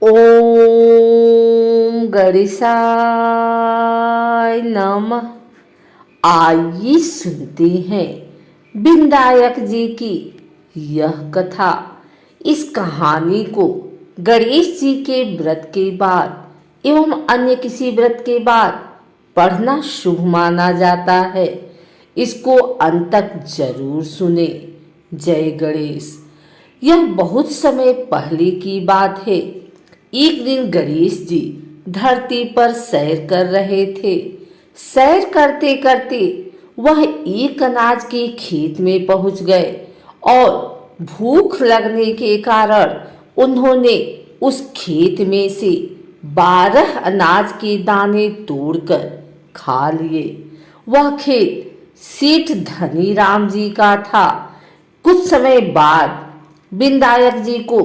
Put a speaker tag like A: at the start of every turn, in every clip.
A: ओम गणेशाय नमः। आइए सुनते हैं विनायक जी की यह कथा। इस कहानी को गणेश जी के व्रत के बाद एवं अन्य किसी व्रत के बाद पढ़ना शुभ माना जाता है। इसको अंत तक जरूर सुने। जय गणेश। यह बहुत समय पहले की बात है। एक दिन गणेश जी धरती पर सैर कर रहे थे। सैर करते करते वह एक अनाज के खेत में पहुंच गए और भूख लगने के कारण उन्होंने उस खेत में से 12 अनाज के दाने तोड़कर खा लिए। वह खेत सेठ धनीराम जी का था। कुछ समय बाद विनायक जी को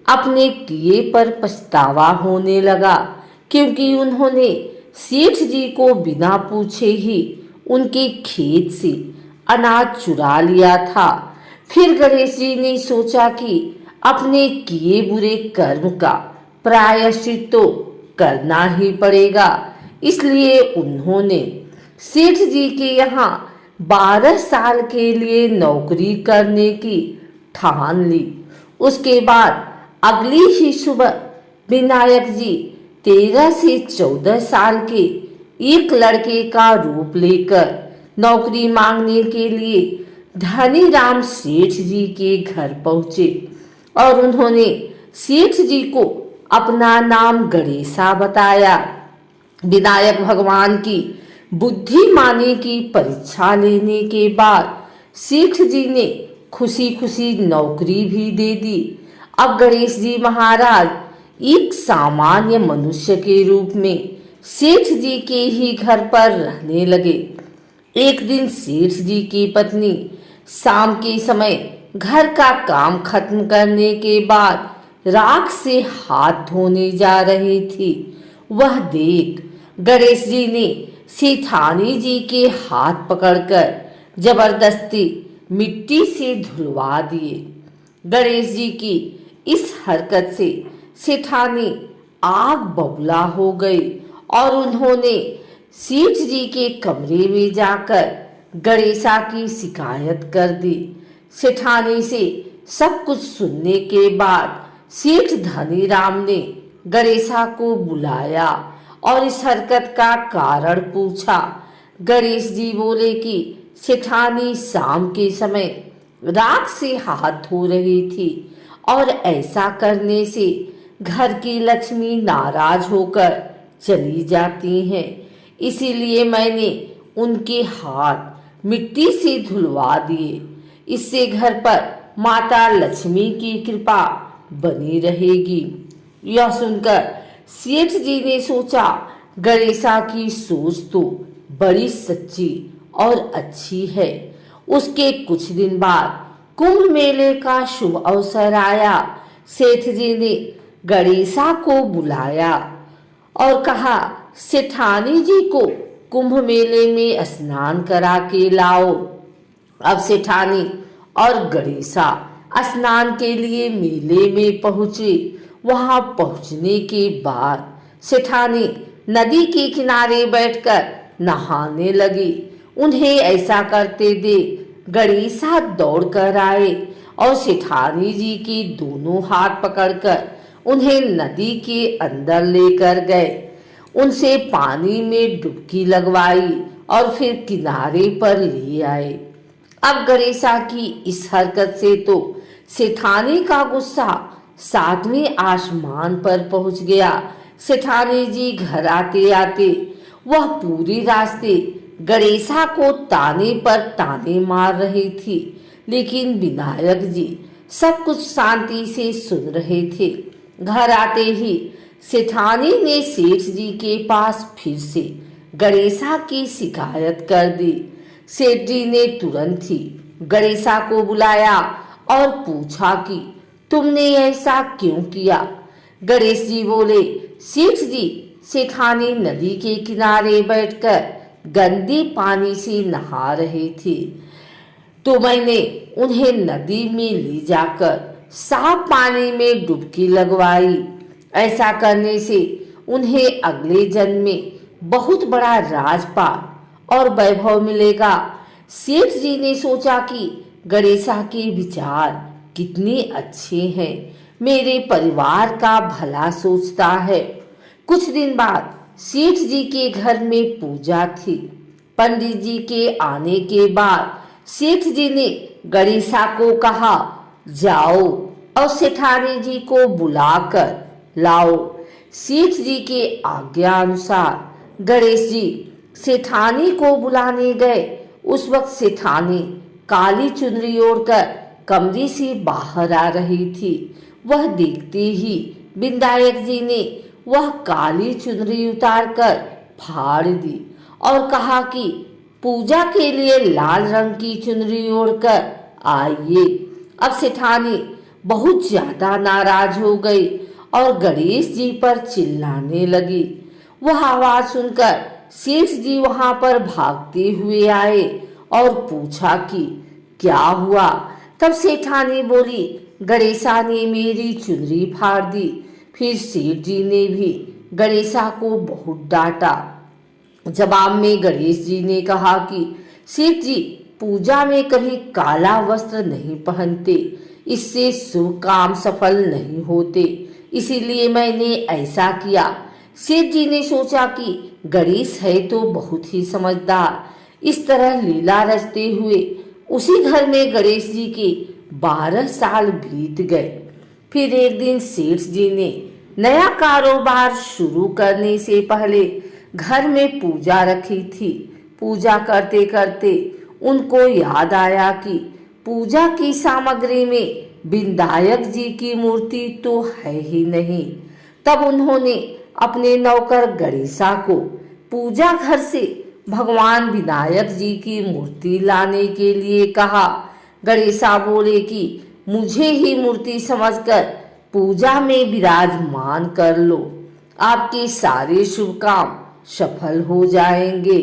A: अपने किए पर पछतावा होने लगा, क्योंकि उन्होंने सेठ जी को बिना पूछे ही उनके खेत से अनाज चुरा लिया था। फिर गणेश जी ने सोचा कि अपने किए बुरे कर्म का प्रायश्चित तो करना ही पड़ेगा। इसलिए उन्होंने सेठ जी के यहाँ 12 साल के लिए नौकरी करने की ठान ली। उसके बाद अगली ही सुबह विनायक जी 13 से 14 साल के एक लड़के का रूप लेकर नौकरी मांगने के लिए धनीराम सेठ जी के घर पहुंचे और उन्होंने सेठ जी को अपना नाम गणेशा बताया। विनायक भगवान की बुद्धिमानी की परीक्षा लेने के बाद सेठ जी ने खुशी खुशी नौकरी भी दे दी। अब गणेश जी महाराज एक सामान्य मनुष्य के रूप में सेठ जी के ही घर पर रहने लगे। एक दिन सेठ जी की पत्नी शाम के समय घर का काम खत्म करने के बाद राख से हाथ धोने जा रही थी। वह देख गणेश जी ने सेठानी जी के हाथ पकड़कर जबरदस्ती मिट्टी से धुलवा दिए। गणेश जी की इस हरकत से सेठानी आग बबूला हो गई और उन्होंने सेठ जी के कमरे में जाकर गणेशा की शिकायत कर दी। सेठानी से सब कुछ सुनने के बाद सेठ धनीराम ने गणेशा को बुलाया और इस हरकत का कारण पूछा। गणेश जी बोले कि सेठानी शाम के समय राख से हाथ धो रही थी और ऐसा करने से घर की लक्ष्मी नाराज होकर चली जाती हैं। इसीलिए मैंने उनके हाथ मिट्टी से धुलवा दिए। इससे घर पर माता लक्ष्मी की कृपा बनी रहेगी। यह सुनकर सेठ जी ने सोचा, गणेशा की सोच तो बड़ी सच्ची और अच्छी है। उसके कुछ दिन बाद कुंभ मेले का शुभ अवसर आया। सेठ जी ने गणेशा को बुलाया और कहा, सेठानी जी को कुंभ मेले में स्नान करा के लाओ। अब सेठानी और गणेशा स्नान के लिए मेले में पहुंचे। वहां पहुंचने के बाद सेठानी नदी के किनारे बैठकर नहाने लगी। उन्हें ऐसा करते देख गणेशा दौड़ कर आए और सेठानी जी की दोनों हाथ पकड़कर उन्हें नदी के अंदर लेकर गए। उनसे पानी में डुबकी लगवाई और फिर किनारे पर ले आए। अब गणेशा की इस हरकत से तो सेठानी का गुस्सा 7वें आसमान पर पहुंच गया। सेठानी जी घर आते आते वह पूरी रास्ते गणेशा को ताने पर ताने मार रही थी, लेकिन विनायक जी सब कुछ शांति से सुन रहे थे। घर आते ही सेठानी ने सेठ जी के पास फिर से गणेशा की शिकायत कर दी। सेठ जी ने तुरंत ही गणेशा को बुलाया और पूछा कि तुमने ऐसा क्यों किया। गणेश जी बोले, सेठ जी, सेठानी नदी के किनारे बैठकर गंदे पानी से नहा रही थी, तो मैंने उन्हें नदी में ले जाकर साफ पानी में डुबकी लगवाई। ऐसा करने से उन्हें अगले जन्म में बहुत बड़ा राजपाट और वैभव मिलेगा। सेठ जी ने सोचा कि गणेशा के विचार कितने अच्छे हैं, मेरे परिवार का भला सोचता है। कुछ दिन बाद सेठ जी के घर में पूजा थी। पंडित जी के आने के बाद सेठ जी ने गणेशा को कहा, जाओ और सेठानी जी को बुलाकर लाओ। सेठ जी के आज्ञा अनुसार गणेश जी सेठानी को बुलाने गए। उस वक्त सेठानी काली चुनरी ओढ़कर कमरे से बाहर आ रही थी। वह देखते ही विनायक जी ने वह काली चुनरी उतारकर फाड़ दी और कहा कि पूजा के लिए लाल रंग की चुनरी ओढ़कर आइए। अब सेठानी बहुत ज्यादा नाराज हो गई और गणेश जी पर चिल्लाने लगी। वह आवाज सुनकर सेठ जी वहां पर भागते हुए आए और पूछा कि क्या हुआ। तब सेठानी बोली, गणेशा ने मेरी चुनरी फाड़ दी। फिर सेठ जी ने भी गणेशा को बहुत डांटा। जवाब में गणेश जी ने कहा कि सेठ जी पूजा में कभी काला वस्त्र नहीं पहनते, इससे शुभ काम सफल नहीं होते, इसीलिए मैंने ऐसा किया। सेठ जी ने सोचा कि गणेश है तो बहुत ही समझदार। इस तरह लीला रचते हुए उसी घर में गणेश जी के 12 साल बीत गए। फिर एक दिन सेठ जी ने नया कारोबार शुरू करने से पहले घर में पूजा रखी थी। पूजा करते करते उनको याद आया कि पूजा की सामग्री में विनायक जी की मूर्ति तो है ही नहीं। तब उन्होंने अपने नौकर गणेशा को पूजा घर से भगवान विनायक जी की मूर्ति लाने के लिए कहा। गणेशा बोले कि मुझे ही मूर्ति समझकर पूजा में विराजमान कर लो, आपके सारे शुभ काम सफल हो जाएंगे।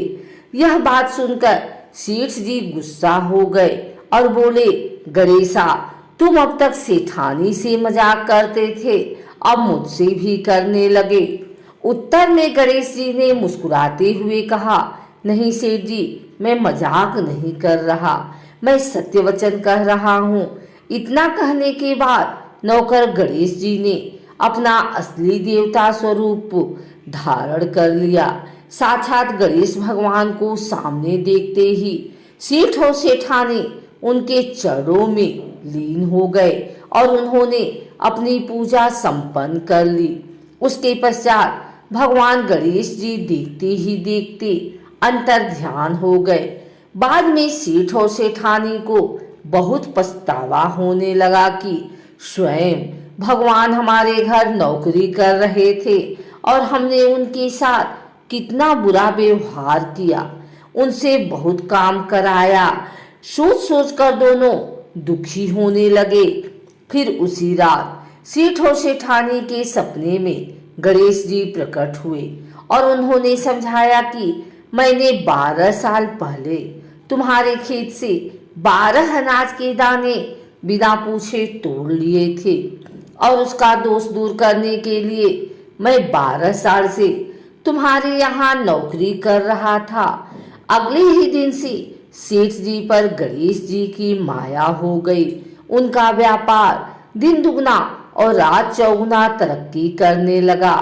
A: यह बात सुनकर सेठ जी गुस्सा हो गए और बोले, गणेशा तुम अब तक सेठानी से मजाक करते थे, अब मुझसे भी करने लगे। उत्तर में गणेश जी ने मुस्कुराते हुए कहा, नहीं सेठ जी, मैं मजाक नहीं कर रहा, मैं सत्य वचन कह रहा हूँ। इतना कहने के बाद नौकर गणेश जी ने अपना असली देवता स्वरूप धारण कर लिया। साक्षात गणेश भगवान को सामने देखते ही सेठ और सेठानी उनके चरणों में लीन हो गए और उन्होंने अपनी पूजा संपन्न कर ली। उसके पश्चात भगवान गणेश जी देखते ही देखते अंतर ध्यान हो गए। बाद में सेठ और सेठानी को बहुत पछतावा होने लगा कि स्वयं भगवान हमारे घर नौकरी कर रहे थे और हमने उनके साथ कितना बुरा व्यवहार किया, उनसे बहुत काम कराया। सोच सोच कर दोनों दुखी होने लगे। फिर उसी रात सेठ और सेठानी के सपने में गणेश जी प्रकट हुए और उन्होंने समझाया कि मैंने 12 साल पहले तुम्हारे खेत से 12 अनाज के दाने बिना पूछे तोड़ लिए थे और उसका दोष दूर करने के लिए मैं 12 साल से तुम्हारे यहाँ नौकरी कर रहा था। अगले ही दिन से सेठ जी पर गणेश जी की माया हो गई। उनका व्यापार दिन दुगना और रात चौगुना तरक्की करने लगा।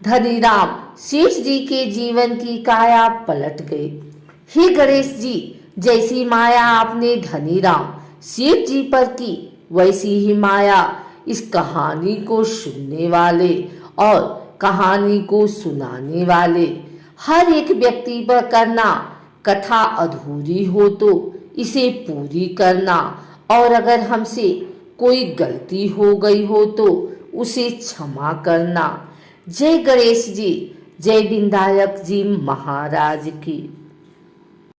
A: धनीराम सेठ जी के जीवन की काया पलट गई। हे गणेश जी, जैसी माया आपने धनीराम सेठ जी पर की, वैसी ही माया इस कहानी को सुनने वाले और कहानी को सुनाने वाले हर एक व्यक्ति पर करना। कथा अधूरी हो तो इसे पूरी करना और अगर हमसे कोई गलती हो गई हो तो उसे क्षमा करना। जय गणेश जी, जय विनायक जी महाराज की।